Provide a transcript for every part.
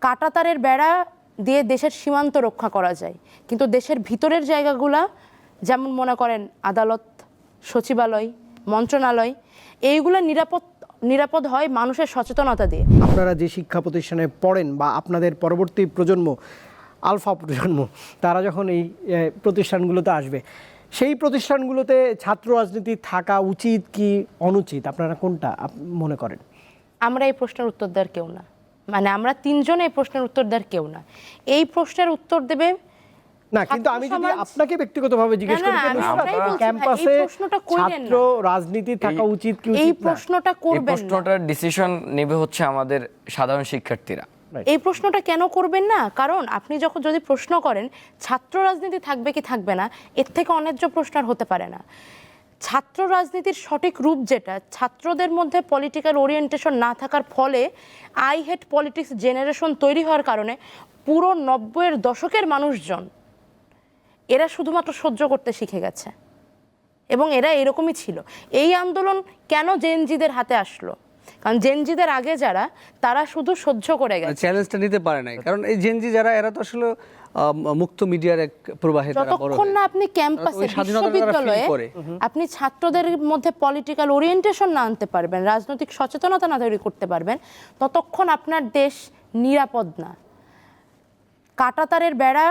কাঁটাতারের বেড়া দিয়ে দেশের সীমান্ত রক্ষা করা যায়, কিন্তু দেশের ভিতরের জায়গাগুলা যেমন মনে করেন আদালত, সচিবালয়, মন্ত্রণালয়, এইগুলো নিরাপদ হয় মানুষের সচেতনতা দিয়ে। আপনারা যে শিক্ষা প্রতিষ্ঠানে পড়েন বা আপনাদের পরবর্তী প্রজন্ম, আলফা প্রজন্ম, তারা যখন এই প্রতিষ্ঠানগুলোতে আসবে, সেই প্রতিষ্ঠানগুলোতে ছাত্র রাজনীতি থাকা উচিত কি অনুচিত, আপনারা কোনটা মনে করেন? আমরা এই প্রশ্নের উত্তর দেওয়ার কেউ না, মানে আমরা তিনজন এই প্রশ্নের উত্তর দেওয়ার কেউ না। এই প্রশ্নের উত্তর দেবে না, কিন্তু আমি যদি আপনাকে ব্যক্তিগতভাবে জিজ্ঞেস করি ক্যাম্পাসে ছাত্র রাজনীতি থাকা উচিত কি উচিত না, এই প্রশ্নটা করবেন না। প্রশ্নটার ডিসিশন নেবে হচ্ছে আমাদের সাধারণ শিক্ষার্থীরা। এই প্রশ্নটা কেন করবেন না? কারণ আপনি যখন যদি প্রশ্ন করেন ছাত্র রাজনীতি থাকবে কি থাকবে না, এর থেকে অন্যায্য প্রশ্ন আর হতে পারে না। ছাত্র রাজনীতির সঠিক রূপ যেটা, ছাত্রদের মধ্যে পলিটিক্যাল ওরিয়েন্টেশন না থাকার ফলে আই হেট পলিটিক্স জেনারেশন তৈরি হওয়ার কারণে পুরো 90-এর দশকের মানুষজন এরা শুধুমাত্র সহ্য করতে শিখে গেছে এবং এরা এরকমই ছিল। এই আন্দোলন কেন জেনজিদের হাতে আসলো? কারণ জেনজিদের আগে যারা, তারা শুধু সহ্য করে গেছে, চ্যালেঞ্জটা নিতে পারে নাই। কারণ এই জেনজি যারা, এরা তো আসলে মুক্ত মিডিয়ার এক প্রবাহে তারা বড় হয়। যতক্ষণ না আপনি ক্যাম্পাসে, বিশ্ববিদ্যালয়ে আপনি ছাত্রদের মধ্যে পলিটিক্যাল ওরিয়েন্টেশন না আনতে পারবেন, রাজনৈতিক সচেতনতা না তৈরি করতে পারবেন, ততক্ষণ আপনার দেশ নিরাপদ না। কাঁটাতারের বেড়া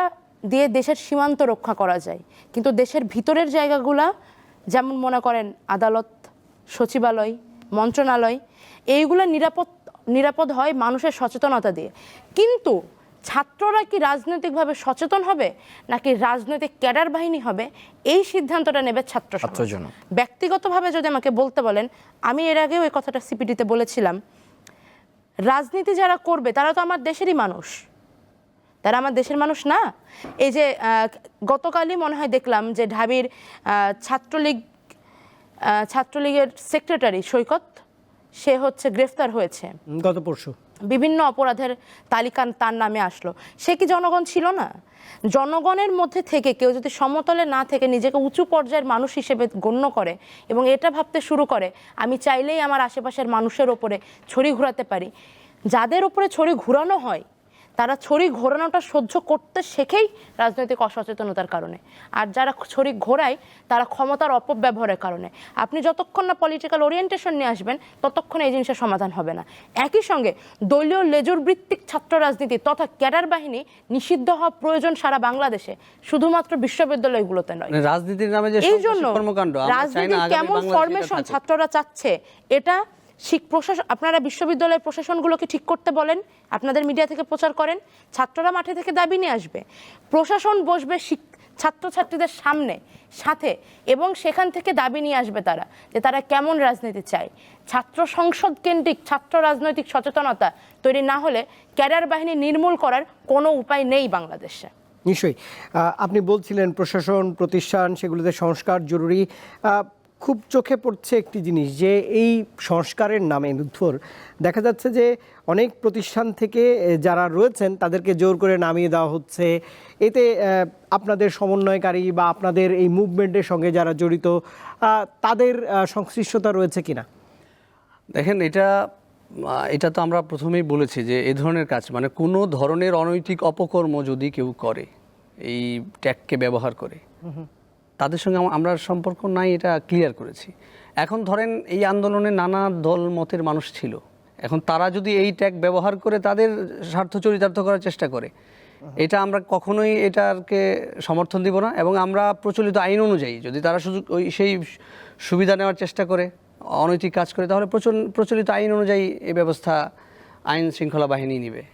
দিয়ে দেশের সীমান্ত রক্ষা করা যায়, কিন্তু দেশের ভিতরের জায়গাগুলা যেমন মনে করেন আদালত, সচিবালয়, মন্ত্রণালয়, এইগুলো নিরাপদ হয় মানুষের সচেতনতা দিয়ে। কিন্তু ছাত্ররা কি রাজনৈতিকভাবে সচেতন হবে নাকি রাজনৈতিক ক্যাডার বাহিনী হবে, এই সিদ্ধান্তটা নেবে ছাত্রজন। ব্যক্তিগতভাবে যদি আমাকে বলতে বলেন, আমি এর আগেও এই কথাটা সিপিডিতে বলেছিলাম, রাজনীতি যারা করবে তারা তো আমার দেশেরই মানুষ, তারা আমার দেশের মানুষ না? এই যে গতকালই মনে হয় দেখলাম যে ঢাবির ছাত্রলীগের সেক্রেটারি সৈকত, সে হচ্ছে গ্রেফতার হয়েছে গত পরশু, বিভিন্ন অপরাধের তালিকা তার নামে আসলো। সে কি জনগণ ছিল না? জনগণের মধ্যে থেকে কেউ যদি সমতলে না থেকে নিজেকে উঁচু পর্যায়ের মানুষ হিসেবে গণ্য করে এবং এটা ভাবতে শুরু করে আমি চাইলেই আমার আশেপাশের মানুষের ওপরে ছড়ি ঘোরাতে পারি, যাদের ওপরে ছড়ি ঘোরানো হয় তারা ছড়ি ঘোরানোটা সহ্য করতে শেখেই রাজনৈতিক অসচেতনতার কারণে, আর যারা ছড়ি ঘোরায় তারা ক্ষমতার অপব্যবহারের কারণে। আপনি যতক্ষণ না পলিটিক্যাল ওরিয়েন্টেশন নিয়ে আসবেন ততক্ষণ এই জিনিসের সমাধান হবে না। একই সঙ্গে দলীয় লেজুর ভিত্তিক ছাত্র রাজনীতি তথা ক্যাডার বাহিনী নিষিদ্ধ হওয়া প্রয়োজন সারা বাংলাদেশে, শুধুমাত্র বিশ্ববিদ্যালয়গুলোতে নয়। রাজনীতির নামে যে কর্মকাণ্ড, রাজনীতির কেমন ফরমেশন ছাত্ররা চাচ্ছে, এটা প্রশাসন, আপনারা বিশ্ববিদ্যালয়ের প্রশাসনগুলোকে ঠিক করতে বলেন, আপনাদের মিডিয়া থেকে প্রচার করেন, ছাত্ররা মাঠে থেকে দাবি নিয়ে আসবে, প্রশাসন বসবে ছাত্রছাত্রীদের সাথে এবং সেখান থেকে দাবি নিয়ে আসবে তারা যে তারা কেমন রাজনীতি চায়। ছাত্র সংসদ কেন্দ্রিক ছাত্র রাজনৈতিক সচেতনতা তৈরি না হলে ক্যাডার বাহিনী নির্মূল করার কোনো উপায় নেই বাংলাদেশে। নিশ্চয়ই আপনি বলছিলেন প্রশাসন প্রতিষ্ঠান সেগুলোতে সংস্কার জরুরি। খুব চোখে পড়ছে একটি জিনিস, যে এই সংস্কারের নামে লুৎফর দেখা যাচ্ছে যে অনেক প্রতিষ্ঠান থেকে যারা রয়েছেন তাদেরকে জোর করে নামিয়ে দেওয়া হচ্ছে। এতে আপনাদের সমন্বয়কারী বা আপনাদের এই মুভমেন্টের সঙ্গে যারা জড়িত তাদের সংশ্লিষ্টতা রয়েছে কিনা? দেখেন, এটা তো আমরা প্রথমেই বলেছি যে এই ধরনের কাজ, মানে কোনো ধরনের অনৈতিক অপকর্ম যদি কেউ করে এই ট্যাগকে ব্যবহার করে, তাদের সঙ্গে আমরা সম্পর্ক নাই, এটা ক্লিয়ার করেছি। এখন ধরেন এই আন্দোলনে নানা দল মতের মানুষ ছিল, এখন তারা যদি এই ট্যাগ ব্যবহার করে তাদের স্বার্থ চরিতার্থ করার চেষ্টা করে, এটা আমরা কখনোই এটাকে সমর্থন দিব না। এবং আমরা প্রচলিত আইন অনুযায়ী যদি তারা সেই সুবিধা নেওয়ার চেষ্টা করে, অনৈতিক কাজ করে, তাহলে প্রচলিত আইন অনুযায়ী এই ব্যবস্থা আইন শৃঙ্খলা বাহিনী নিবে।